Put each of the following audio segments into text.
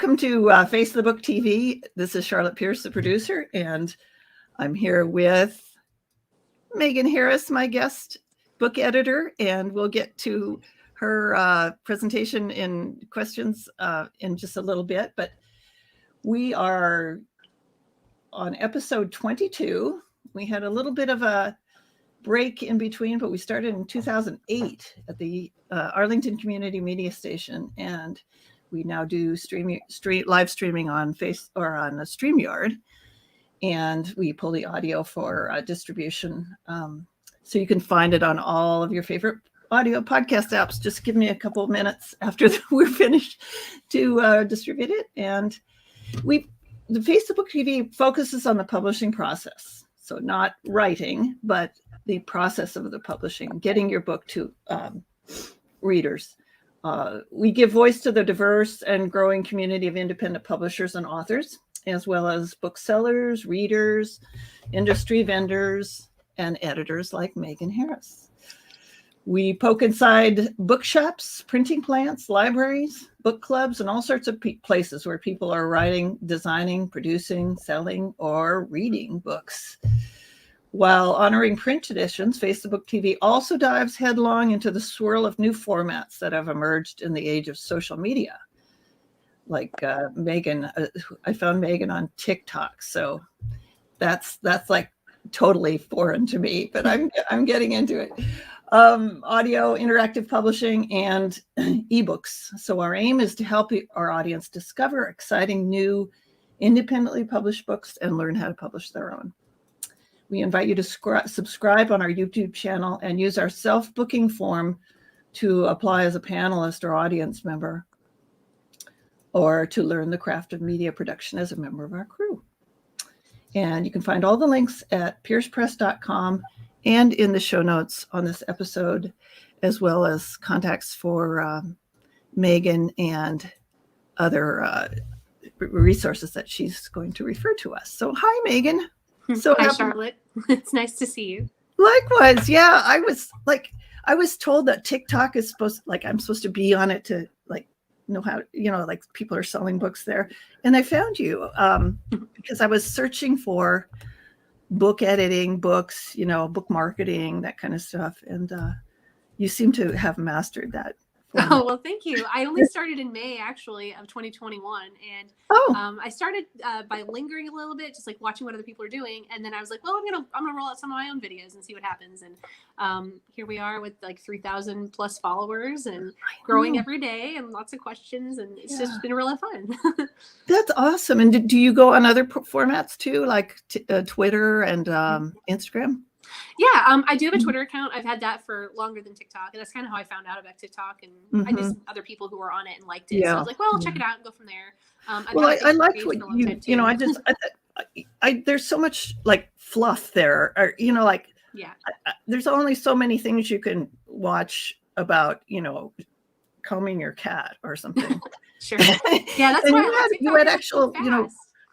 Welcome to Face the Book TV. This is Charlotte Pierce, the producer, and I'm here with Megan Harris, my guest book editor, and we'll get to her presentation in questions in just a little bit. But we are on episode 22. We had a little bit of a break in between, but we started in 2008 at the Arlington Community Media Station, and we now do live streaming on on a StreamYard, and we pull the audio for distribution. So you can find it on all of your favorite audio podcast apps. Just give me a couple of minutes after we're finished to distribute it. And the Face the Book TV focuses on the publishing process. So not writing, but the process of the publishing, getting your book to readers. We give voice to the diverse and growing community of independent publishers and authors, as well as booksellers, readers, industry vendors, and editors like Megan Harris. We poke inside bookshops, printing plants, libraries, book clubs, and all sorts of places where people are writing, designing, producing, selling, or reading books. While honoring print traditions, Face the Book TV also dives headlong into the swirl of new formats that have emerged in the age of social media. Like Megan, I found Megan on TikTok, so that's like totally foreign to me, but I'm getting into it. Audio, interactive publishing, and ebooks. So our aim is to help our audience discover exciting new independently published books and learn how to publish their own. We invite you to subscribe on our YouTube channel and use our self-booking form to apply as a panelist or audience member, or to learn the craft of media production as a member of our crew. And you can find all the links at piercepress.com and in the show notes on this episode, as well as contacts for Megan and other resources that she's going to refer to us. So hi, Megan. So hi, Charlotte. It's nice to see you. Likewise. Yeah, I was told that TikTok is I'm supposed to be on it to know how, people are selling books there. And I found you because I was searching for book editing, books, book marketing, that kind of stuff. And you seem to have mastered that. Oh, well, thank you. I only started in May, actually, of 2021. And I started by lingering a little bit, just like watching what other people are doing. And then I was like, well, I'm gonna roll out some of my own videos and see what happens. And here we are with like 3,000 plus followers and growing every day and lots of questions. And it's just been really fun. That's awesome. And do you go on other formats too, like Twitter and Instagram? Yeah, I do have a Twitter account. I've had that for longer than TikTok, and that's kind of how I found out about TikTok. And I knew other people who were on it and liked it, so I was like, "Well, I'll check it out and go from there." I liked what there's so much like fluff there, or there's only so many things you can watch about, combing your cat or something. Sure. Yeah, that's why you had actual,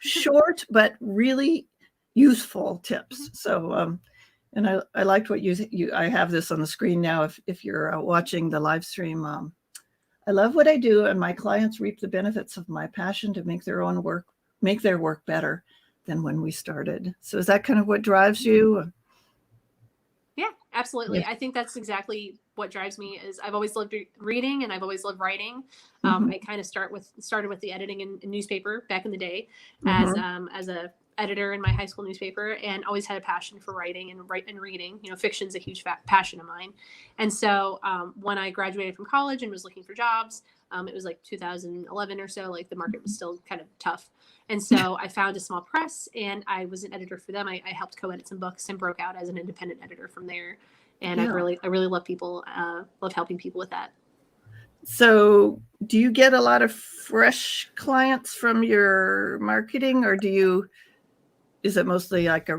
short but really useful tips. So. And I liked what I have this on the screen now. If you're watching the live stream, I love what I do, and my clients reap the benefits of my passion to make their work better than when we started. So is that kind of what drives you? Yeah, absolutely. Yeah. I think that's exactly what drives me. Is I've always loved reading and I've always loved writing. I kind of started with the editing in newspaper back in the day as a editor in my high school newspaper, and always had a passion for writing and reading. Fiction's a huge passion of mine. And so when I graduated from college and was looking for jobs, it was like 2011 or so, like the market was still kind of tough. And so I found a small press and I was an editor for them. I helped co-edit some books and broke out as an independent editor from there. And I really love love helping people with that. So do you get a lot of fresh clients from your marketing, or is it mostly like a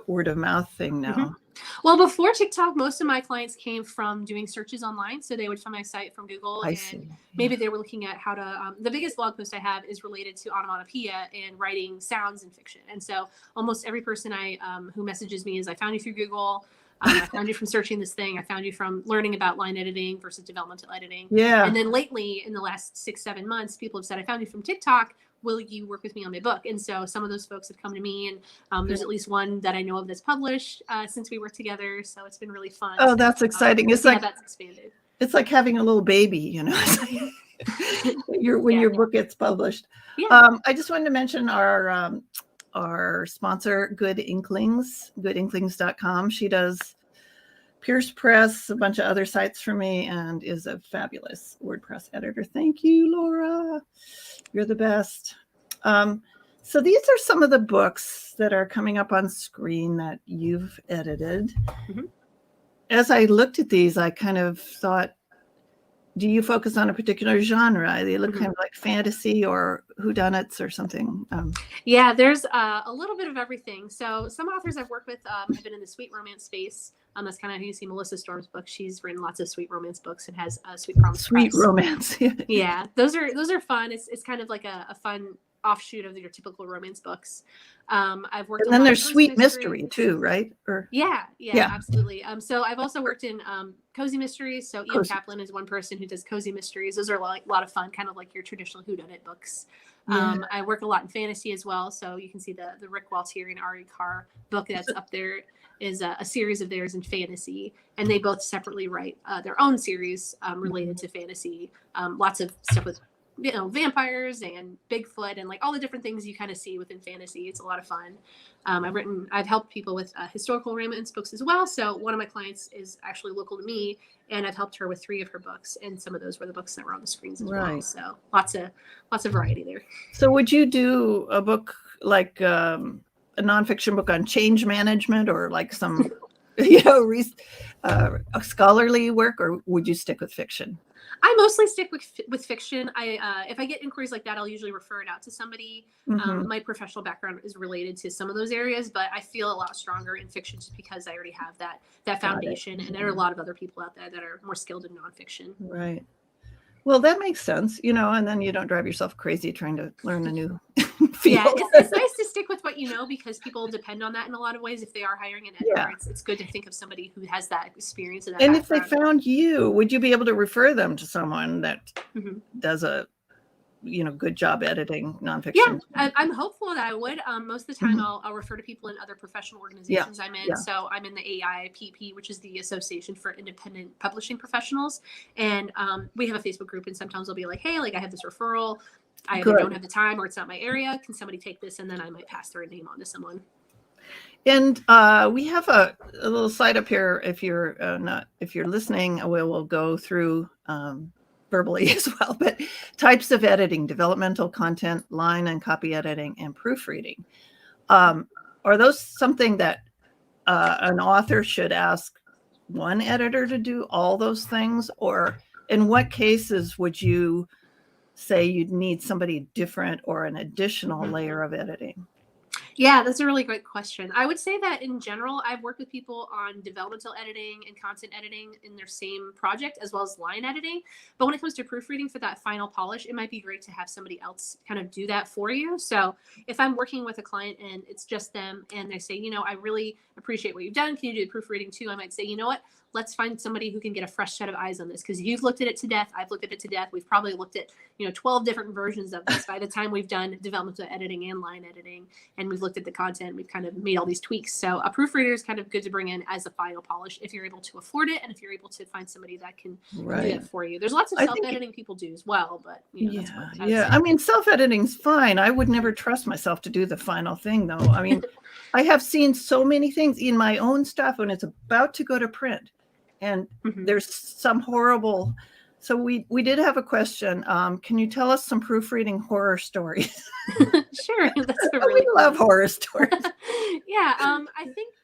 word of mouth thing now? Well, before TikTok, most of my clients came from doing searches online. So they would find my site from Google maybe they were looking at how to, the biggest blog post I have is related to onomatopoeia and writing sounds in fiction. And so almost every person who messages me is, I found you through Google. I found you from searching this thing. I found you from learning about line editing versus developmental editing. Yeah. And then lately, in the last 6-7 months, people have said, I found you from TikTok. Will you work with me on my book? And so some of those folks have come to me, and there's at least one that I know of that's published since we worked together. So it's been really fun. Oh, that's exciting. It's like that's expanded. It's like having a little baby, you know, when your book gets published. Yeah. I just wanted to mention our sponsor, Good Inklings, goodinklings.com. She does Pierce Press, a bunch of other sites for me, and is a fabulous WordPress editor. Thank you, Laura. You're the best. So these are some of the books that are coming up on screen that you've edited. Mm-hmm. As I looked at these, I kind of thought, do you focus on a particular genre? They look kind of like fantasy or whodunits or something. Yeah, there's a little bit of everything. So some authors I've worked with have been in the sweet romance space. That's kind of how you see Melissa Storm's book. She's written lots of sweet romance books and has Sweet Promise. Sweet romance. Yeah, those are fun. It's kind of like a fun offshoot of your typical romance books. I've worked. And then there's sweet mystery too, right? Or yeah, absolutely. So I've also worked in cozy mysteries. So Ian Kaplan is one person who does cozy mysteries. Those are a lot of fun, kind of like your traditional whodunit books. I work a lot in fantasy as well. So you can see the Rick Waltieri and Ari Carr book that's up there is a series of theirs in fantasy, and they both separately write their own series related to fantasy. Lots of stuff with vampires and Bigfoot and like all the different things you kind of see within fantasy. It's a lot of fun. I've helped people with historical romance books as well. So one of my clients is actually local to me, and I've helped her with 3 of her books, and some of those were the books that were on the screens as well. So lots of variety there. So would you do a book like a nonfiction book on change management or like some scholarly work, or would you stick with fiction? I mostly stick with fiction. If I get inquiries like that, I'll usually refer it out to somebody. My professional background is related to some of those areas, but I feel a lot stronger in fiction just because I already have that foundation, and there are a lot of other people out there that are more skilled in nonfiction. Right. Well, that makes sense, and then you don't drive yourself crazy trying to learn a new field. Yeah, it's nice to stick with what you know, because people depend on that in a lot of ways. If they are hiring an editor, it's good to think of somebody who has that experience. And if they found you, would you be able to refer them to someone that does a good job editing nonfiction? Yeah, I'm hopeful that I would. Most of the time, I'll refer to people in other professional organizations I'm in. So I'm in the AIPP, which is the Association for Independent Publishing Professionals. And we have a Facebook group, and sometimes I'll be like, hey, I have this referral. I either don't have the time or it's not my area. Can somebody take this? And then I might pass their name on to someone. And we have a little slide up here. If you're listening, we'll go through verbally as well, but types of editing: developmental content, line and copy editing, and proofreading. Are those something that an author should ask one editor to do all those things? Or in what cases would you say you'd need somebody different or an additional layer of editing? Yeah, that's a really great question. I would say that in general, I've worked with people on developmental editing and content editing in their same project, as well as line editing. But when it comes to proofreading for that final polish, it might be great to have somebody else kind of do that for you. So if I'm working with a client and it's just them and they say, I really appreciate what you've done, can you do the proofreading too? I might say, you know what? Let's find somebody who can get a fresh set of eyes on this, because you've looked at it to death. I've looked at it to death. We've probably looked at 12 different versions of this by the time we've done developmental editing and line editing, and we've looked at the content. We've kind of made all these tweaks. So a proofreader is kind of good to bring in as a final polish if you're able to afford it, and if you're able to find somebody that can do it for you. There's lots of self-editing people do as well, but that's what I would say. I mean, self-editing's fine. I would never trust myself to do the final thing, though. I mean, I have seen so many things in my own stuff when it's about to go to print, and there's some horrible. So we did have a question. Can you tell us some proofreading horror stories? Sure, that's a really we love horror stories. I think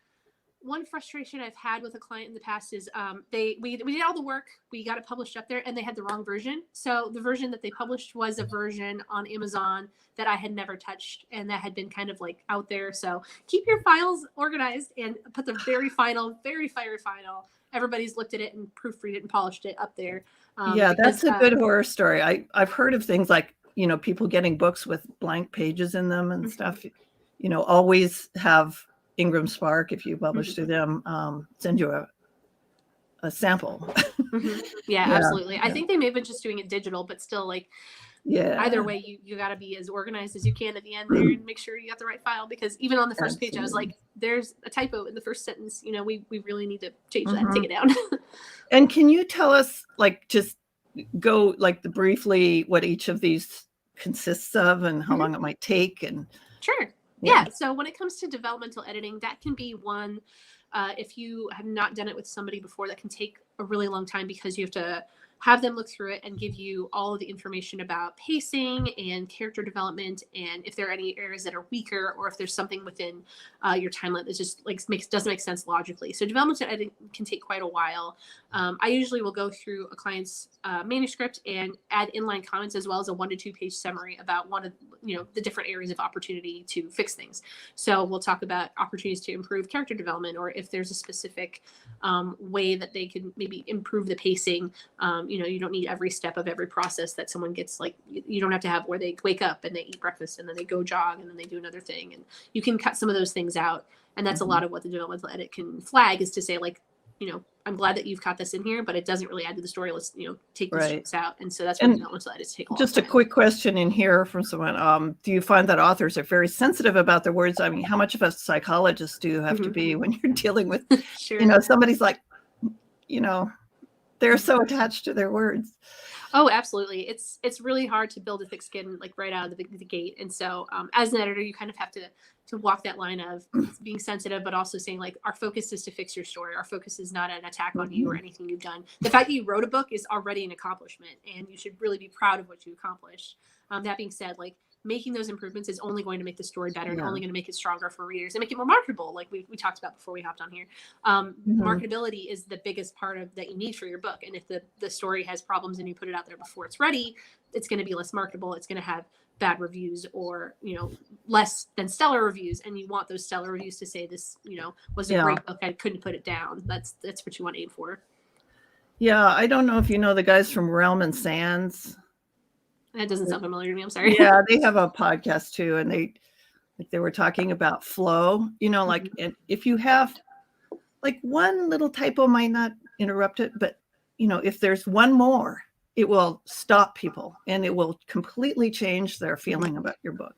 one frustration I've had with a client in the past is we did all the work, we got it published up there, and they had the wrong version. So the version that they published was a version on Amazon that I had never touched, and that had been kind of like out there. So keep your files organized and put the very final, very fiery final. Everybody's looked at it and proofread it and polished it up there. That's a good horror story. I've heard of things like, people getting books with blank pages in them and stuff. Always have Ingram Spark, if you publish through them, send you a sample. Yeah, Yeah, absolutely. I yeah. think they may have been just doing it digital, but still, like, Yeah. either way, you got to be as organized as you can at the end there and make sure you got the right file, because even on the first page, I was like, there's a typo in the first sentence. You know, we really need to change that and take it down. And can you tell us, like, just go like briefly what each of these consists of and how long it might take? And Sure. Yeah. So when it comes to developmental editing, that can be one, if you have not done it with somebody before, that can take a really long time, because you have to have them look through it and give you all of the information about pacing and character development, and if there are any areas that are weaker, or if there's something within your timeline that just like doesn't make sense logically. So developmental editing can take quite a while. I usually will go through a client's manuscript and add inline comments, as well as a 1 to 2 page summary about one of the different areas of opportunity to fix things. So we'll talk about opportunities to improve character development, or if there's a specific way that they can maybe improve the pacing. You don't need every step of every process that someone gets. Like, you don't have to have where they wake up and they eat breakfast and then they go jog and then they do another thing. And you can cut some of those things out. And that's a lot of what the developmental edit can flag, is to say, like, I'm glad that you've caught this in here, but it doesn't really add to the story. Let's, take these chunks out. And so that's what developmental edits take a long Just time. a quick question in here from someone. Do you find that authors are very sensitive about their words? I mean, how much of a psychologist do you have to be when you're dealing with, somebody's like, they're so attached to their words? Oh, absolutely. It's really hard to build a thick skin, like, right out of the gate. And so as an editor, you kind of have to walk that line of being sensitive, but also saying, like, our focus is to fix your story. Our focus is not an attack on you or anything you've done. The fact that you wrote a book is already an accomplishment, and you should really be proud of what you accomplished. That being said, like, making those improvements is only going to make the story better and only going to make it stronger for readers and make it more marketable, like we talked about before we hopped on here. Marketability is the biggest part of that you need for your book. And if the story has problems and you put it out there before it's ready, it's going to be less marketable. It's going to have bad reviews, or less than stellar reviews, and you want those stellar reviews to say this was a great book, I couldn't put it down. That's what you want to aim for. I don't know if you know the guys from Realm and Sands. That doesn't sound familiar to me. I'm sorry. Yeah, they have a podcast too, and they were talking about flow. Like, and if you have like one little typo, might not interrupt it, but if there's one more, it will stop people and it will completely change their feeling about your book.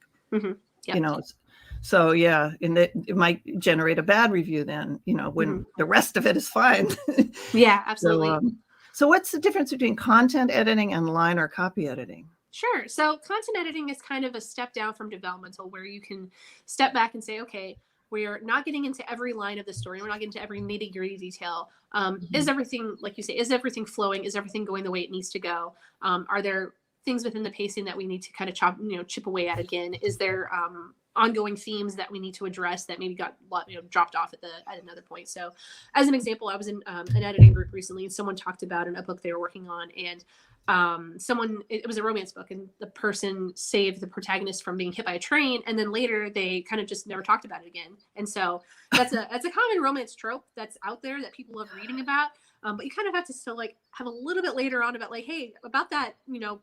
So and it might generate a bad review then, when the rest of it is fine. Yeah, absolutely. So what's the difference between content editing and line or copy editing? Sure. So content editing is kind of a step down from developmental, where you can step back and say, okay, we're not getting into every line of the story. We're not getting into every nitty-gritty detail. Is everything, like you say, is everything flowing? Is everything going the way it needs to go? Are there things within the pacing that we need to kind of chip away at again? Is there ongoing themes that we need to address that maybe got dropped off at another point? So as an example, I was in an editing group recently, and someone talked about a book they were working on, and it was a romance book, and the person saved the protagonist from being hit by a train, and then later they kind of just never talked about it again. And so that's a common romance trope that's out there that people love reading about. But you kind of have to still, like, have a little bit later on about, like, hey, about that,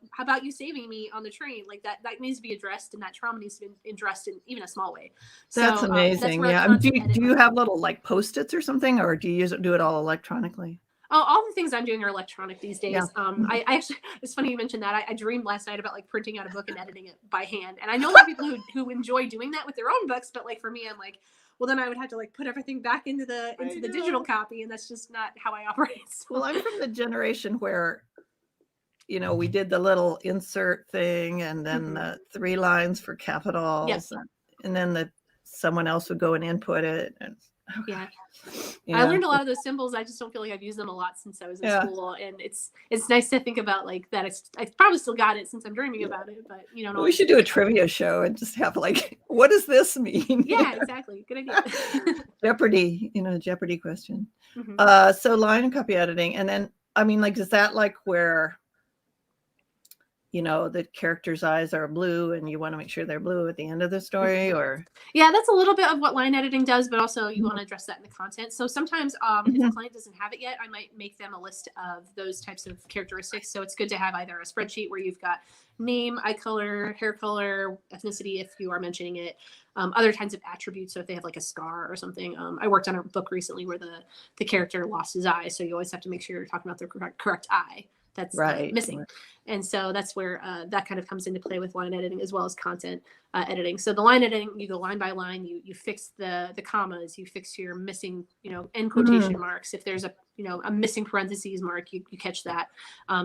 how about you saving me on the train? Like, that needs to be addressed, and that trauma needs to be addressed in even a small way. That's amazing. That's do you have little, like, Post-its or something, or do you do it all electronically? Oh, all the things I'm doing are electronic these days. I actually, it's funny you mentioned that. I dreamed last night about, like, printing out a book and editing it by hand. And I know a lot of people who enjoy doing that with their own books, but, like, for me, I'm like, well, then I would have to, like, put everything back into the digital copy, and that's just not how I operate. So. Well, I'm from the generation where, we did the little insert thing, and then the 3 lines for capitals, and then someone else would go and input it. And I learned a lot of those symbols. I just don't feel like I've used them a lot since I was in school, and it's nice to think about, like, that. I probably still got it since I'm dreaming about it, but well, we should do a trivia show and just have, like, what does this mean? Yeah, exactly. Good idea. Jeopardy question. So line and copy editing, and then, I mean, like, is that like where the character's eyes are blue and you want to make sure they're blue at the end of the story, or? Yeah, that's a little bit of what line editing does, but also you want to address that in the content. So sometimes if a client doesn't have it yet, I might make them a list of those types of characteristics. So it's good to have either a spreadsheet where you've got name, eye color, hair color, ethnicity, if you are mentioning it, other kinds of attributes. So if they have like a scar or something. I worked on a book recently where the character lost his eye. So you always have to make sure you're talking about the correct eye that's missing. Right. And so that's where that kind of comes into play with line editing as well as content editing. So the line editing, you go line by line, you fix the commas, you fix your missing, end quotation marks. If there's a missing parentheses mark, you catch that.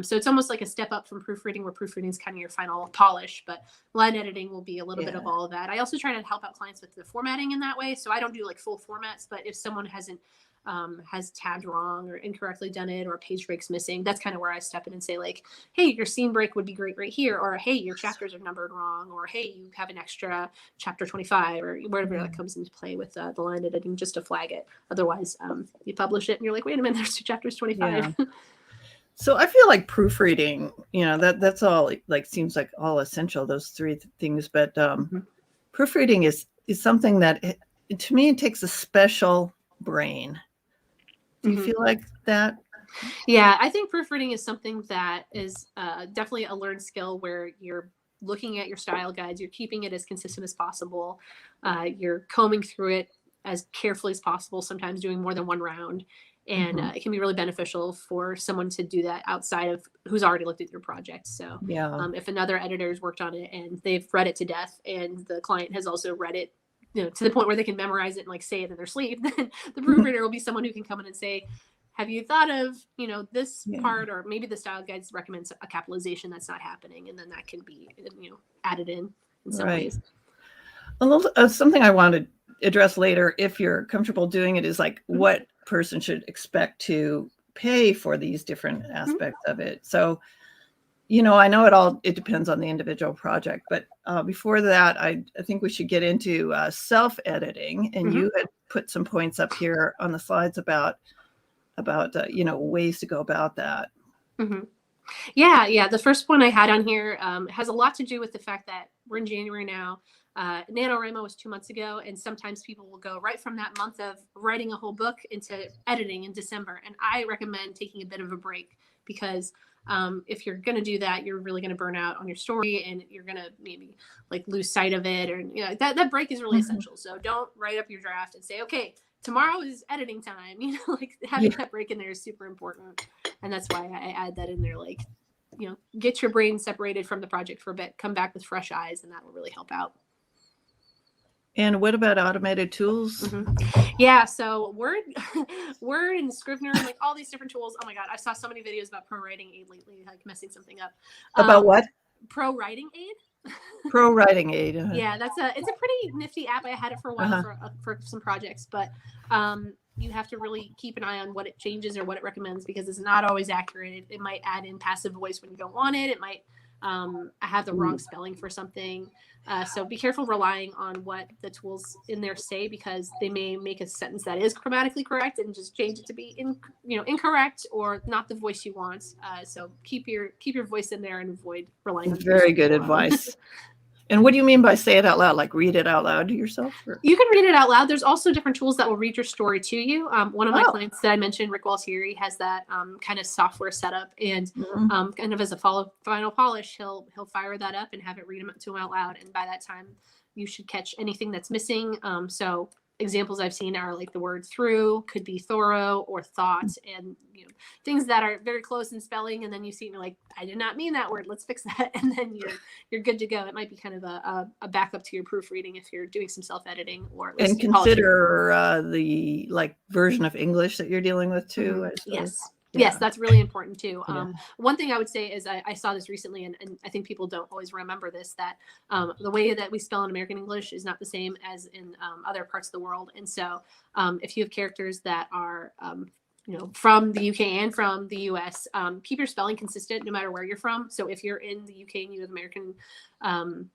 So it's almost like a step up from proofreading, where proofreading is kind of your final polish, but line editing will be a little bit of all of that. I also try to help out clients with the formatting in that way. So I don't do like full formats, but if someone has tabbed wrong or incorrectly done it, or a page break's missing, that's kind of where I step in and say like, hey, your scene break would be great right here, or hey, your chapters are numbered wrong, or hey, you have an extra chapter 25, or whatever that comes into play with the line editing, just to flag it. Otherwise, you publish it and you're like, wait a minute, there's two chapters 25. Yeah. So I feel like proofreading, that's all, like, seems like all essential, those three things. But proofreading is something that, to me, it takes a special brain. Do you feel like that? Yeah, I think proofreading is something that is definitely a learned skill, where you're looking at your style guides, you're keeping it as consistent as possible, you're combing through it as carefully as possible, sometimes doing more than one round. And it can be really beneficial for someone to do that outside of who's already looked at your project. So if another editor has worked on it and they've read it to death, and the client has also read it to the point where they can memorize it and like say it in their sleep, then the proofreader will be someone who can come in and say, have you thought of, this part, or maybe the style guides recommends a capitalization that's not happening, and then that can be, added in some ways. Something I want to address later, if you're comfortable doing it, is like what person should expect to pay for these different aspects of it. So, I know it depends on the individual project, but before that, I think we should get into self-editing. And you had put some points up here on the slides about ways to go about that. Yeah. The first one I had on here has a lot to do with the fact that we're in January now. NaNoWriMo was 2 months ago, and sometimes people will go right from that month of writing a whole book into editing in December. And I recommend taking a bit of a break, because if you're going to do that, you're really going to burn out on your story, and you're going to maybe like lose sight of it, or that break is really essential. So don't write up your draft and say, okay, tomorrow is editing time. Like having that break in there is super important. And that's why I add that in there. Like, get your brain separated from the project for a bit, come back with fresh eyes, and that will really help out. And what about automated tools? Yeah, so Word and Scrivener, and like all these different tools. Oh my God, I saw so many videos about Pro Writing Aid lately, like messing something up. About what? Pro Writing Aid. Pro Writing Aid. Yeah, it's a pretty nifty app. I had it for a while for some projects, but you have to really keep an eye on what it changes or what it recommends, because it's not always accurate. It might add in passive voice when you don't want it. It might have the wrong spelling for something. So be careful relying on what the tools in there say, because they may make a sentence that is grammatically correct and just change it to be incorrect or not the voice you want. So keep your voice in there and avoid relying on. Very good advice. And what do you mean by say it out loud? Like read it out loud to yourself? Or? You can read it out loud. There's also different tools that will read your story to you. One of my clients that I mentioned, Rick Waltieri, has that kind of software set up, and kind of as a final polish, he'll fire that up and have it read them to him out loud. And by that time, you should catch anything that's missing. So examples I've seen are like the word through could be thorough or thought, and things that are very close in spelling, and then you see and you're like, I did not mean that word, let's fix that, and then you're good to go. It might be kind of a backup to your proofreading if you're doing some self-editing, or at least and consider the version of English that you're dealing with too. Yes, that's really important too. One thing I would say is I saw this recently, and I think people don't always remember this, that the way that we spell in American English is not the same as in other parts of the world. And so if you have characters that are from the UK and from the US, keep your spelling consistent no matter where you're from. So if you're in the UK and you have American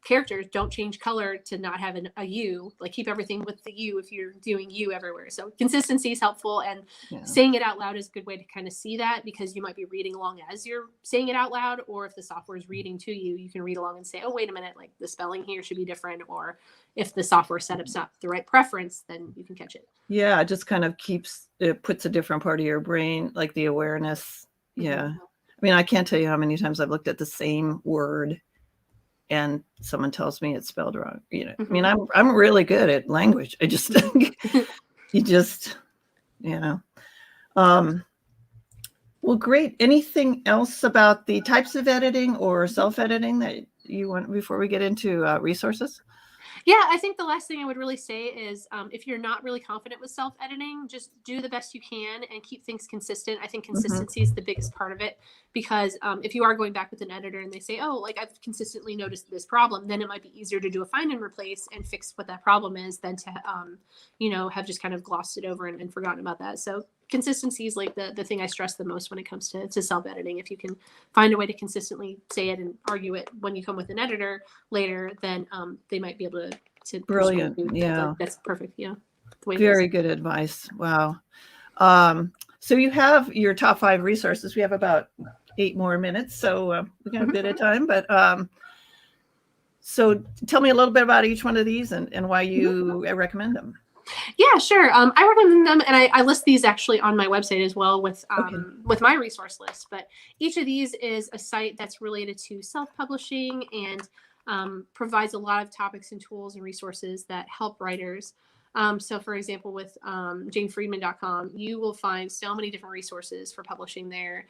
characters, don't change color to not have a U. Like keep everything with the U if you're doing U everywhere. So consistency is helpful, and saying it out loud is a good way to kind of see that, because you might be reading along as you're saying it out loud, or if the software is reading to you, you can read along and say, oh, wait a minute, like the spelling here should be different. Or if the software setup's not the right preference, then you can catch it. Yeah, it just kind of puts a different part of your brain, like the awareness. Yeah. I mean, I can't tell you how many times I've looked at the same word and someone tells me it's spelled wrong. I mean, I'm really good at language. I just, well, great. Anything else about the types of editing or self-editing that you want before we get into resources? Yeah, I think the last thing I would really say is if you're not really confident with self-editing, just do the best you can and keep things consistent. I think consistency is the biggest part of it, because if you are going back with an editor and they say, oh, like I've consistently noticed this problem, then it might be easier to do a find and replace and fix what that problem is than to, have just kind of glossed it over and forgotten about that. So consistency is like the thing I stress the most when it comes to self-editing. If you can find a way to consistently say it and argue it when you come with an editor later, then they might be able to brilliant. Yeah, that's perfect. Yeah, very good advice. Wow. So you have your top 5 resources. We have about 8 more minutes, so we got a bit of time. But so tell me a little bit about each one of these and why you recommend them. Yeah, sure. I recommend them, and I list these actually on my website as well with my resource list. But each of these is a site that's related to self-publishing and provides a lot of topics and tools and resources that help writers. So, for example, with janefriedman.com, you will find so many different resources for publishing there.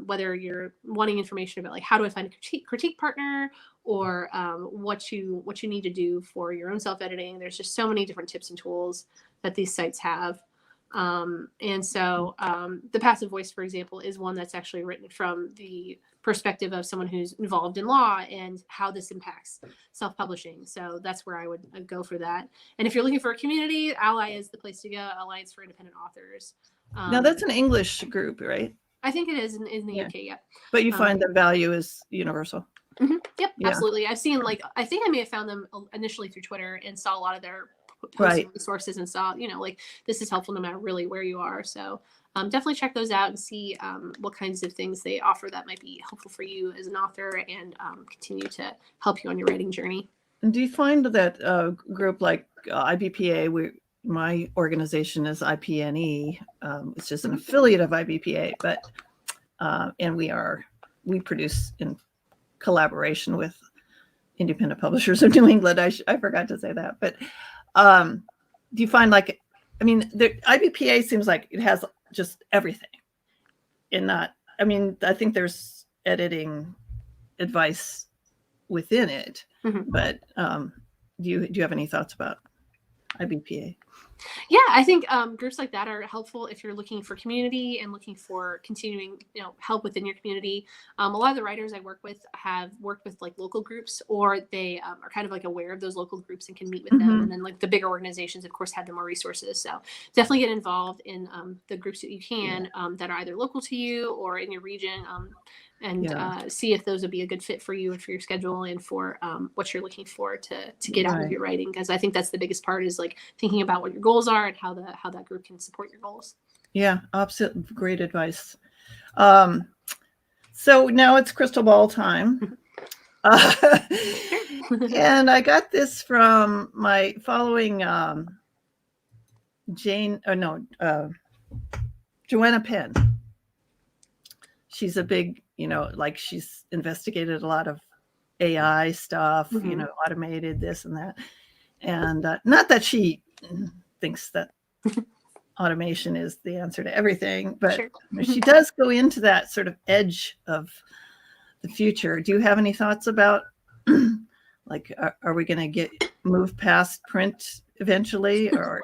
Whether you're wanting information about like how do I find a critique partner, or what you need to do for your own self-editing. There's just so many different tips and tools that these sites have. And so the passive voice, for example, is one that's actually written from the perspective of someone who's involved in law and how this impacts self-publishing. So that's where I would go for that. And if you're looking for a community, Ally is the place to go. Alliance for Independent Authors. Now that's an English group, right? I think it is in the UK, yeah. But you find the value is universal. Yep, absolutely. I've seen I think I may have found them initially through Twitter and saw a lot of their posting resources and saw, this is helpful no matter really where you are. So definitely check those out and see what kinds of things they offer that might be helpful for you as an author and continue to help you on your writing journey. And do you find that group like IBPA, my organization is IPNE, it's just an affiliate of IBPA, but and we produce in collaboration with independent publishers of New England. I forgot to say that, but do you find the IBPA seems like it has just everything, and I think there's editing advice within it, but do you have any thoughts about IBPA? Yeah, I think groups like that are helpful if you're looking for community and looking for continuing, help within your community. A lot of the writers I work with have worked with like local groups, or they are kind of like aware of those local groups and can meet with them. And then like the bigger organizations, of course, have the more resources. So definitely get involved in the groups that you can that are either local to you or in your region. And see if those would be a good fit for you and for your schedule and for what you're looking for to get out of your writing. Because I think that's the biggest part, is like thinking about what your goals are and how that group can support your goals. Yeah, opposite. Great advice. So now it's crystal ball time. And I got this from my following Joanna Penn. She's a big, she's investigated a lot of AI stuff, automated this and that. And not that she thinks that automation is the answer to everything, but she does go into that sort of edge of the future. Do you have any thoughts about, are we going to move past print eventually, or?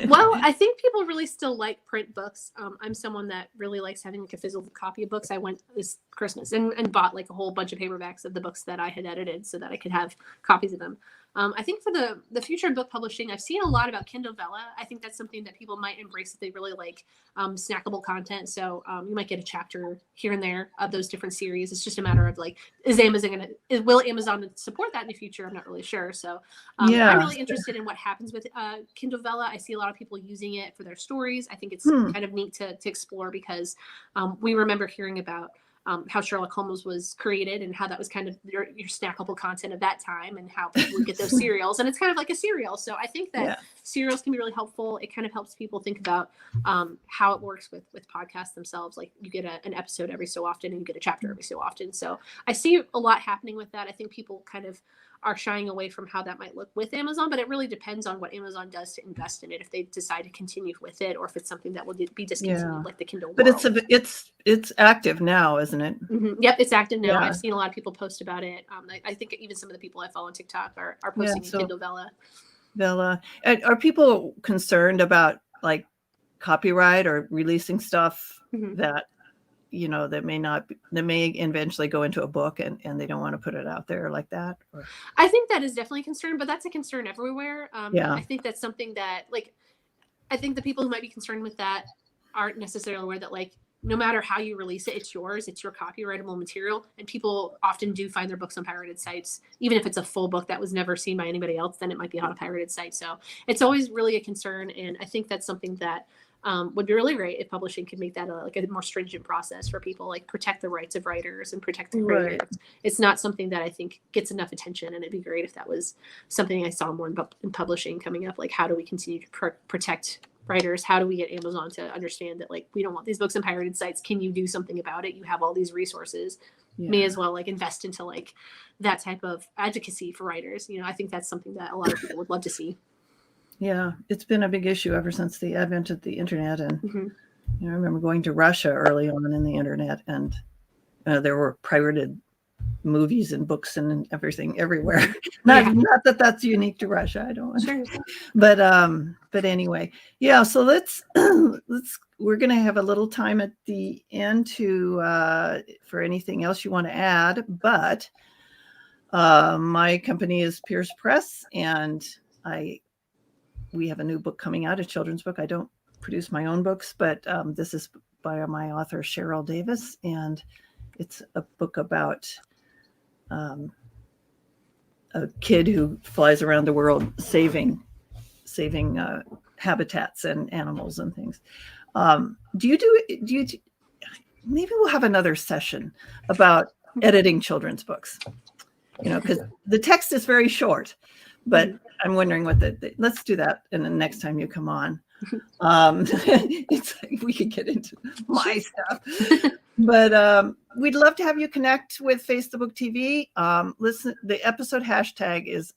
Well, I think people really still like print books. I'm someone that really likes having like a physical copy of books. I went this Christmas and bought like a whole bunch of paperbacks of the books that I had edited so that I could have copies of them. I think for the future of book publishing, I've seen a lot about Kindle Vella. I think that's something that people might embrace if they really like snackable content. So you might get a chapter here and there of those different series. It's just a matter of like, will Amazon support that in the future? I'm not really sure. So I'm really interested in what happens with Kindle Vella. I see a lot of people using it for their stories. I think it's kind of neat to explore because we remember hearing about how Sherlock Holmes was created and how that was kind of your snackable content of that time and how people would get those serials. And it's kind of like a serial. So I think that serials can be really helpful. It kind of helps people think about how it works with podcasts themselves. Like you get an episode every so often and you get a chapter every so often. So I see a lot happening with that. I think people kind of are shying away from how that might look with Amazon, but it really depends on what Amazon does to invest in it. If they decide to continue with it, or if it's something that will be discontinued, like the Kindle. But it's active now, isn't it? Mm-hmm. Yep, it's active now. I've seen a lot of people post about it. I think even some of the people I follow on TikTok are posting in Kindle Vella. Vella. Are people concerned about like copyright or releasing stuff that that may eventually go into a book and they don't want to put it out there like that? Or? I think that is definitely a concern, but that's a concern everywhere. I think that's something that I think the people who might be concerned with that aren't necessarily aware that no matter how you release it, it's yours, it's your copyrightable material. And people often do find their books on pirated sites. Even if it's a full book that was never seen by anybody else, then it might be on a pirated site. So it's always really a concern. And I think that's something that would be really great if publishing could make that a more stringent process for people, protect the rights of writers and protect the creators. Right. It's not something that I think gets enough attention, and it'd be great if that was something I saw more in publishing coming up. How do we continue to protect writers? How do we get Amazon to understand that we don't want these books on pirated sites? Can you do something about it? You have all these resources. May as well invest into that type of advocacy for writers. I think that's something that a lot of people would love to see. Yeah, it's been a big issue ever since the advent of the internet. And I remember going to Russia early on in the internet, and there were pirated movies and books and everything everywhere. Not that that's unique to Russia. I don't want to. Sure. But anyway, so let's we're going to have a little time at the end for anything else you want to add. But my company is Pierce Press, and we have a new book coming out, a children's book. I don't produce my own books, but this is by my author, Cheryl Davis. And it's a book about a kid who flies around the world saving habitats and animals and things. Do you maybe we'll have another session about editing children's books, because the text is very short, but I'm wondering what let's do that. And then next time you come on, it's we could get into my stuff, but we'd love to have you connect with Face the Book TV. Listen, the episode hashtag is,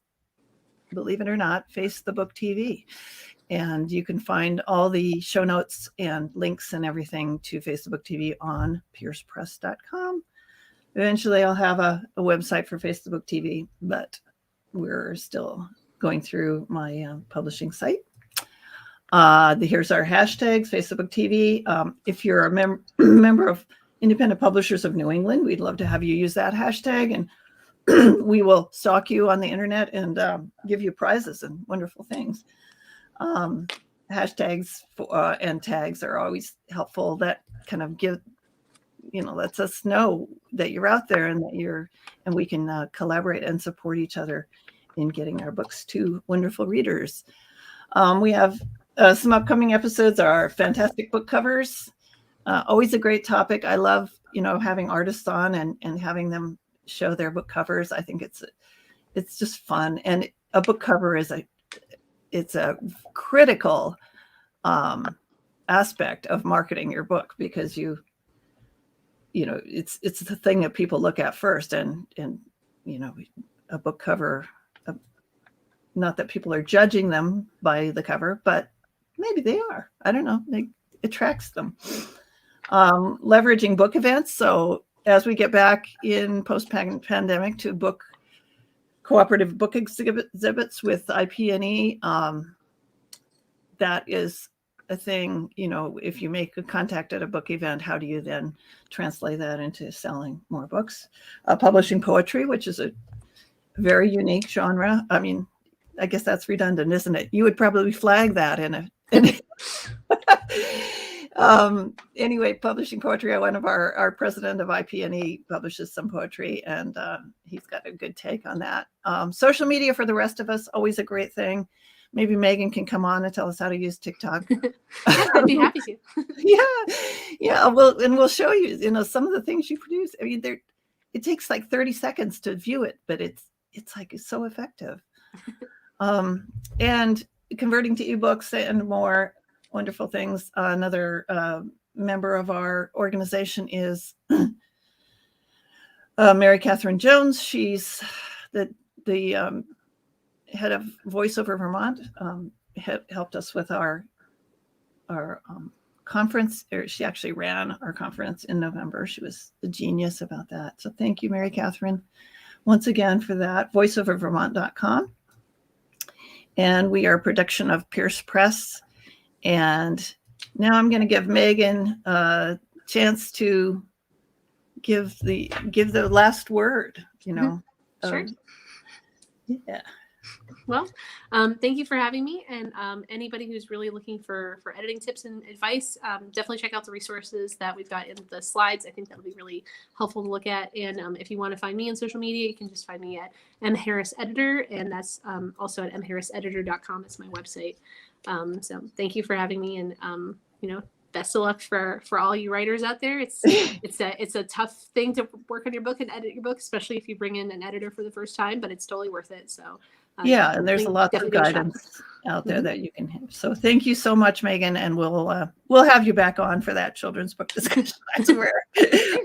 believe it or not, Face the Book TV. And you can find all the show notes and links and everything to Face the Book TV on piercepress.com. Eventually I'll have a website for Face the Book TV, but we're still going through my publishing site. Here's our hashtags, Face the Book TV. If you're a member of Independent Publishers of New England, we'd love to have you use that hashtag, and we will stalk you on the internet and give you prizes and wonderful things. Hashtags and tags are always helpful. That kind of lets us know that you're out there and and we can collaborate and support each other in getting our books to wonderful readers. We have some upcoming episodes are fantastic book covers. Always a great topic. I love, having artists on and having them show their book covers. I think it's just fun. And a book cover is a critical aspect of marketing your book, because it's the thing that people look at first, and a book cover, not that people are judging them by the cover, but maybe they are. I don't know. It attracts them. Leveraging book events. So as we get back in post-pandemic to cooperative book exhibits with IP&E, that is a thing. If you make a contact at a book event, how do you then translate that into selling more books? Publishing poetry, which is very unique genre. I mean, I guess that's redundant, isn't it? You would probably flag that in a. Anyway, publishing poetry. One of our president of IP&E publishes some poetry, and he's got a good take on that. Social media for the rest of us, always a great thing. Maybe Megan can come on and tell us how to use TikTok. Yeah, I'd be happy to. Yeah. We'll show you, some of the things you produce. I mean, it takes like 30 seconds to view it, but it's so effective. And converting to ebooks and more wonderful things. Another member of our organization is Mary Catherine Jones. She's the head of VoiceOver Vermont. Helped us with our conference. She actually ran our conference in November. She was a genius about that. So thank you, Mary Catherine, once again for that. VoiceOverVermont.com. And we are a production of Pierce Press. And now I'm going to give Megan a chance to give the last word, Sure. Yeah. Well, thank you for having me. And anybody who's really looking for editing tips and advice, definitely check out the resources that we've got in the slides. I think that'll be really helpful to look at. And if you want to find me on social media, you can just find me at mharriseditor, and that's also at mharriseditor.com. It's my website. So thank you for having me, and best of luck for all you writers out there. It's a tough thing to work on your book and edit your book, especially if you bring in an editor for the first time, but it's totally worth it. So yeah, and there's a lot of guidance out there that you can have. So thank you so much, Megan, and we'll have you back on for that children's book discussion. I swear,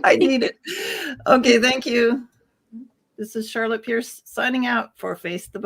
I need it. Okay, thank you. This is Charlotte Pierce signing out for Face the Book